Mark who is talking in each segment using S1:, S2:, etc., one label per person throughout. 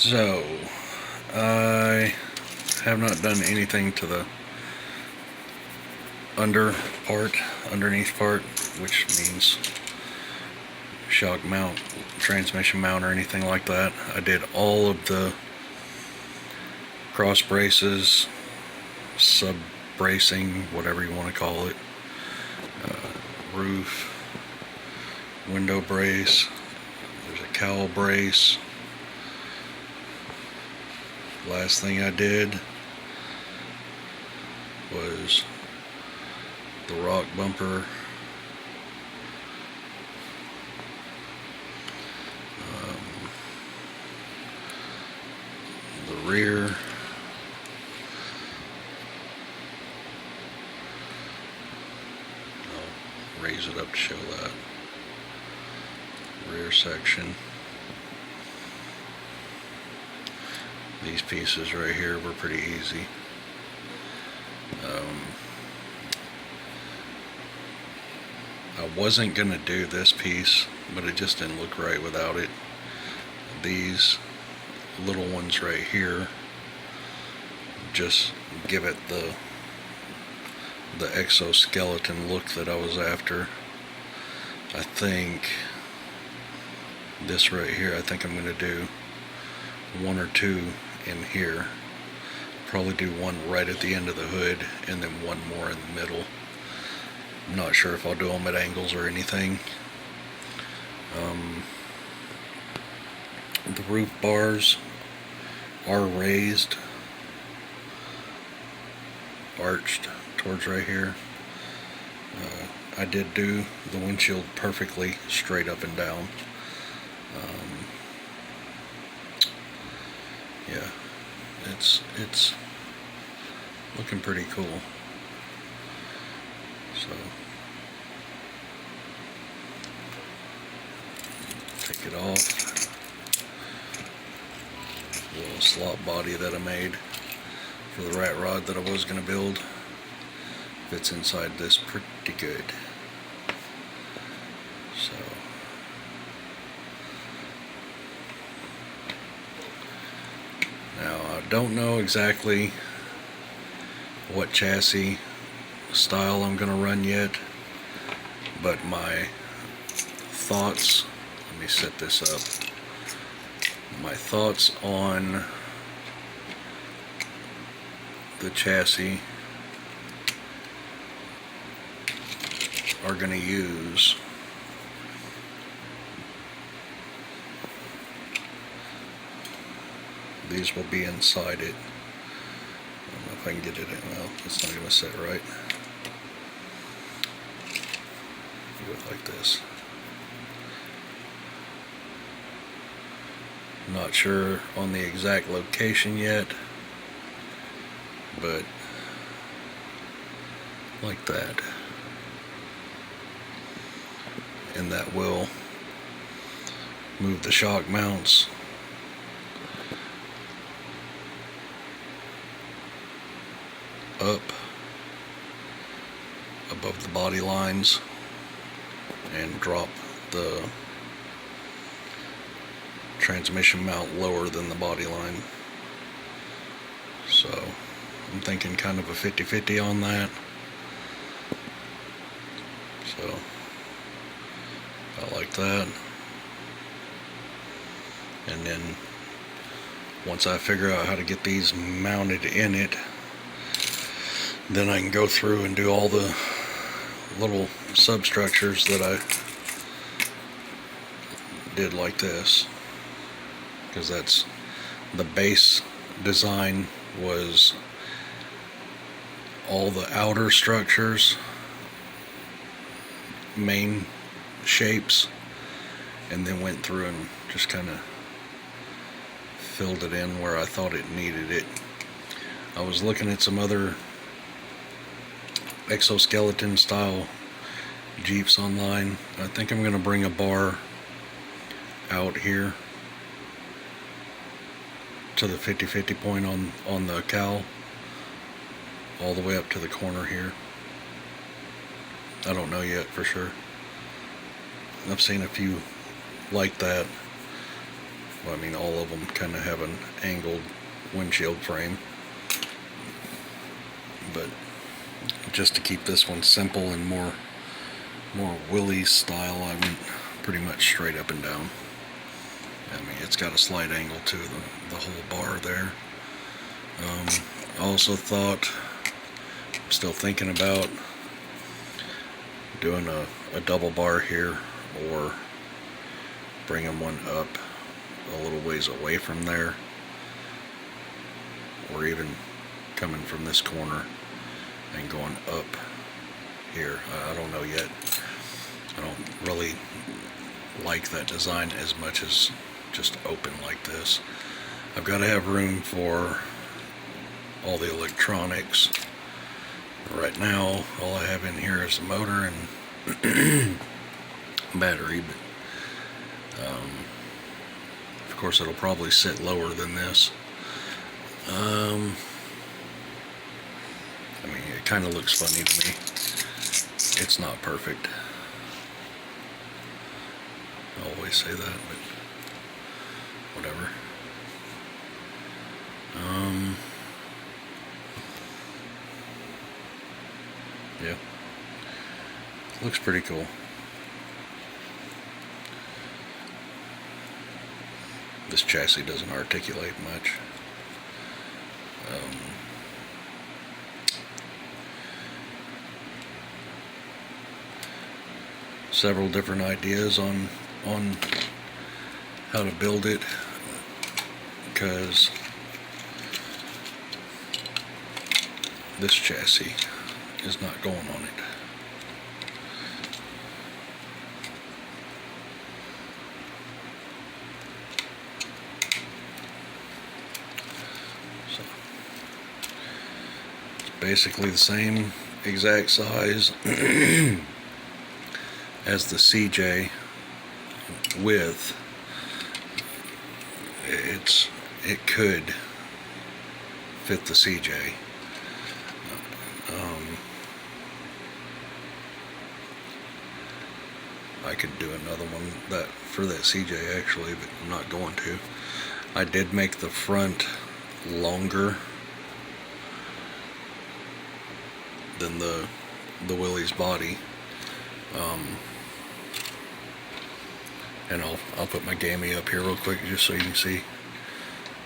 S1: So, I have not done anything to the underneath part, which means shock mount, transmission mount, or anything like that. I did all of the cross braces, sub bracing, whatever you want to call it, roof, window brace, there's a cowl brace. Last thing I did was the rock bumper, the rear, I'll raise it up to show that rear section. These pieces right here were pretty easy. I wasn't gonna do this piece, but it just didn't look right without it. These little ones right here just give it the exoskeleton look that I was after. I think this right here, I think I'm gonna do one or two in here. Probably do one right at the end of the hood and then one more in the middle. I'm not sure if I'll do them at angles or anything. The roof bars are raised, arched towards right here. I did do the windshield perfectly straight up and down. Yeah, it's looking pretty cool. So take it off. Little slot body that I made for the rat rod that I was going to build fits inside this pretty good. So now I don't know exactly what chassis style I'm going to run yet, but my thoughts, let me set this up. My thoughts on the chassis are going to use these will be inside it. I don't know if I can get it in. Well, it's not going to sit right. Do it like this. Not sure on the exact location yet, but like that. And that will move the shock mounts up above the body lines and drop the transmission mount lower than the body line. So I'm thinking kind of a 50-50 on that. So I like that. And then once I figure out how to get these mounted in it, then I can go through and do all the little substructures that I did like this. Because that's the base design, was all the outer structures, main shapes, and then went through and just kind of filled it in where I thought it needed it. I was looking at some other exoskeleton style Jeeps online. I think I'm going to bring a bar out here to the 50-50 point on the cowl, all the way up to the corner here. I don't know yet for sure. I've seen a few like that, Well, I mean, all of them kind of have an angled windshield frame, but just to keep this one simple and more Willy style, I went pretty much straight up and down. I mean, it's got a slight angle to the whole bar there. I also thought, I'm still thinking about doing a double bar here, or bringing one up a little ways away from there, or even coming from this corner and going up here. I don't know yet. I don't really like that design as much as just open like this. I've got to have room for all the electronics. Right now, all I have in here is the motor and battery, but of course it'll probably sit lower than this. I mean, it kind of looks funny to me. It's not perfect. I always say that, but whatever. Yeah, looks pretty cool. This chassis doesn't articulate much. Several different ideas on how to build it, because this chassis is not going on it. So it's basically the same exact size as the CJ width. It could fit the CJ. I could do another one for that CJ actually, but I'm not going to. I did make the front longer than the Willy's body. And I'll put my gammy up here real quick just so you can see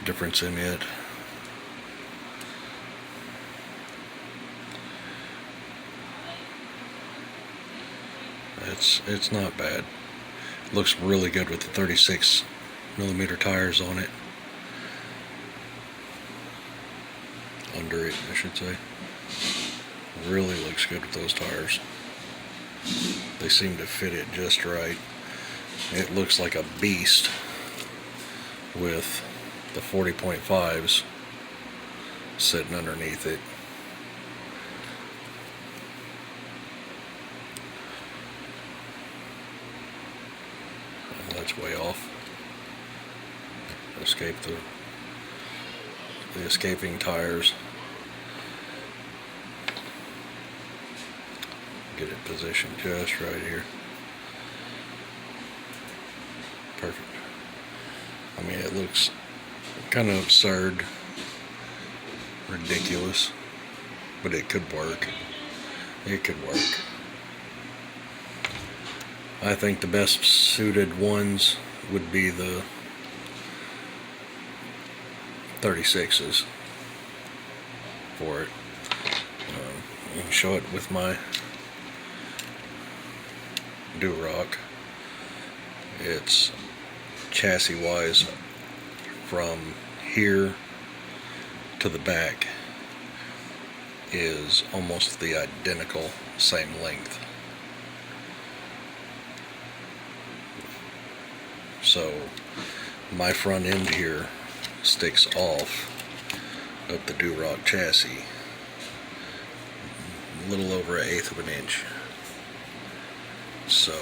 S1: the difference in it. It's not bad. It looks really good with the 36mm tires on it. Under it, I should say. Really looks good with those tires. They seem to fit it just right. It looks like a beast with the 40.5s sitting underneath it. Oh, that's way off. Escape the escaping tires. Get it positioned just right here. Perfect. I mean, it looks kind of absurd, ridiculous, but it could work. It could work. I think the best suited ones would be the 36s for it. You can show it with my Duroc. It's chassis wise from here to the back is almost the identical same length. So my front end here sticks off of the Duroc chassis a little over 1/8 of an inch. So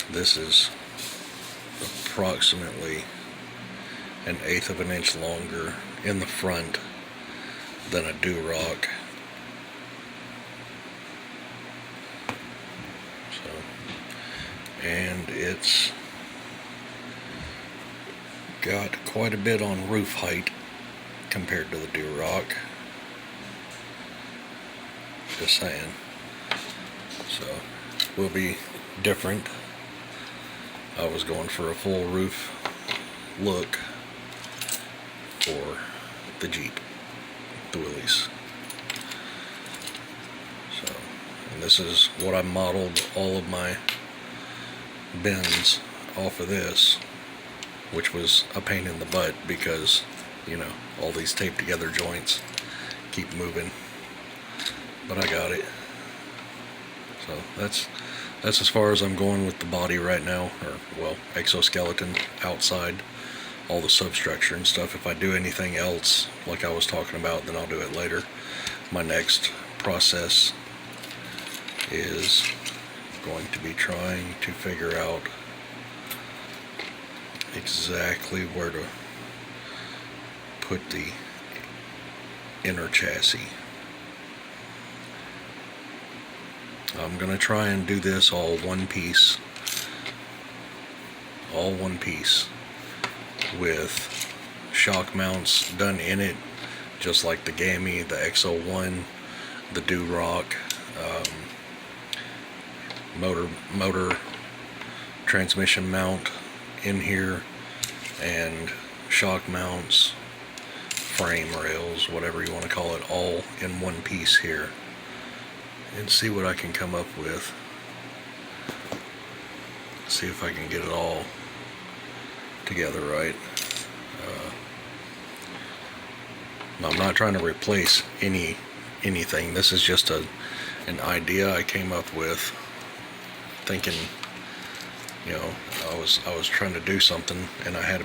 S1: this is approximately 1/8 of an inch longer in the front than a Duroc. So, and it's got quite a bit on roof height compared to the Duroc. Just saying. So, will be different. I was going for a full roof look for the Jeep, the Willys. So, and this is what I modeled all of my bends off of this, which was a pain in the butt because, you know, all these taped together joints keep moving. But I got it. So that's as far as I'm going with the body right now, or well, exoskeleton outside, all the substructure and stuff. If I do anything else like I was talking about, then I'll do it later. My next process is going to be trying to figure out exactly where to put the inner chassis. I'm going to try and do this all one piece with shock mounts done in it, just like the Gammy, the XO1, the Duroc, motor transmission mount in here, and shock mounts, frame rails, whatever you want to call it, all in one piece here, and see what I can come up with. See if I can get it all together right. I'm not trying to replace anything. This is just an idea I came up with, thinking, you know, I was trying to do something, and I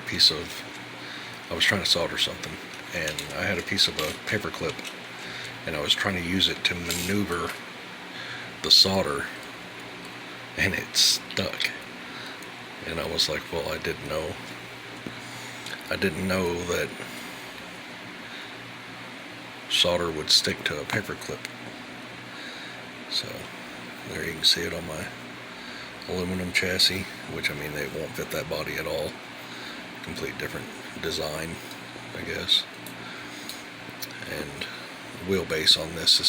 S1: was trying to solder something, and I had a piece of a paper clip, and I was trying to use it to maneuver the solder, and it stuck. And I was like, well, I didn't know that solder would stick to a paper clip. So there you can see it on my aluminum chassis, which, I mean, they won't fit that body at all. Complete different design, I guess. And the wheelbase on this is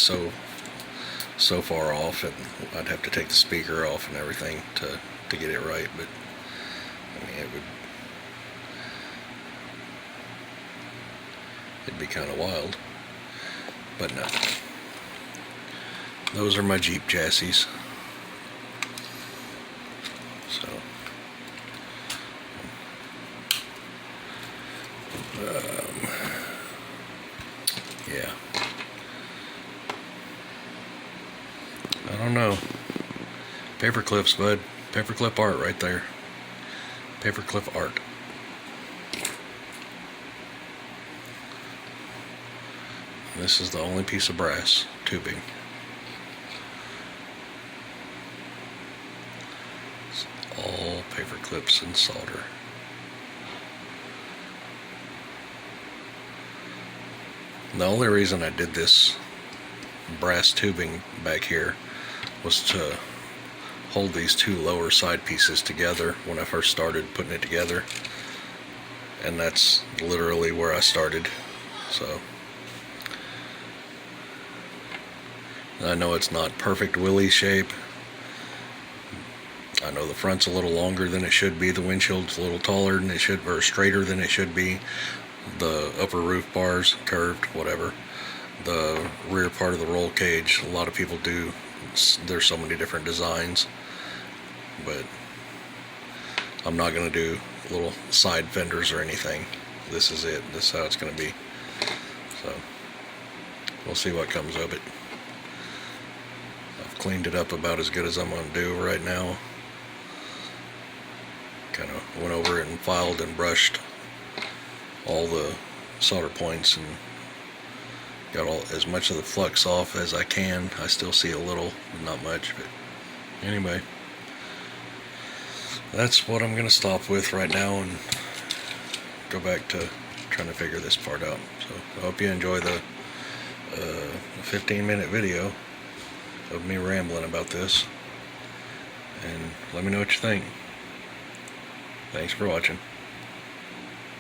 S1: so far off, and I'd have to take the speaker off and everything to get it right. But I mean, it'd be kind of wild. But no, those are my Jeep chassis. So yeah, I don't know. Paper clips, bud. Paperclip art right there. Paperclip art. This is the only piece of brass tubing. It's all paper clips and solder. The only reason I did this brass tubing back here was to hold these two lower side pieces together when I first started putting it together, and that's literally where I started. So I know it's not perfect Willy shape. I know the front's a little longer than it should be, the windshield's a little taller than it should, or straighter than it should be, the upper roof bars curved, whatever. The rear part of the roll cage, a lot of people do, there's so many different designs, but I'm not going to do little side fenders or anything. This is it. This is how it's going to be. So we'll see what comes of it. I've cleaned it up about as good as I'm going to do right now. Kind of went over it and filed and brushed all the solder points and got as much of the flux off as I can. I still see a little, not much, but anyway, that's what I'm going to stop with right now and go back to trying to figure this part out. So I hope you enjoy the 15-minute video of me rambling about this, and let me know what you think. Thanks for watching.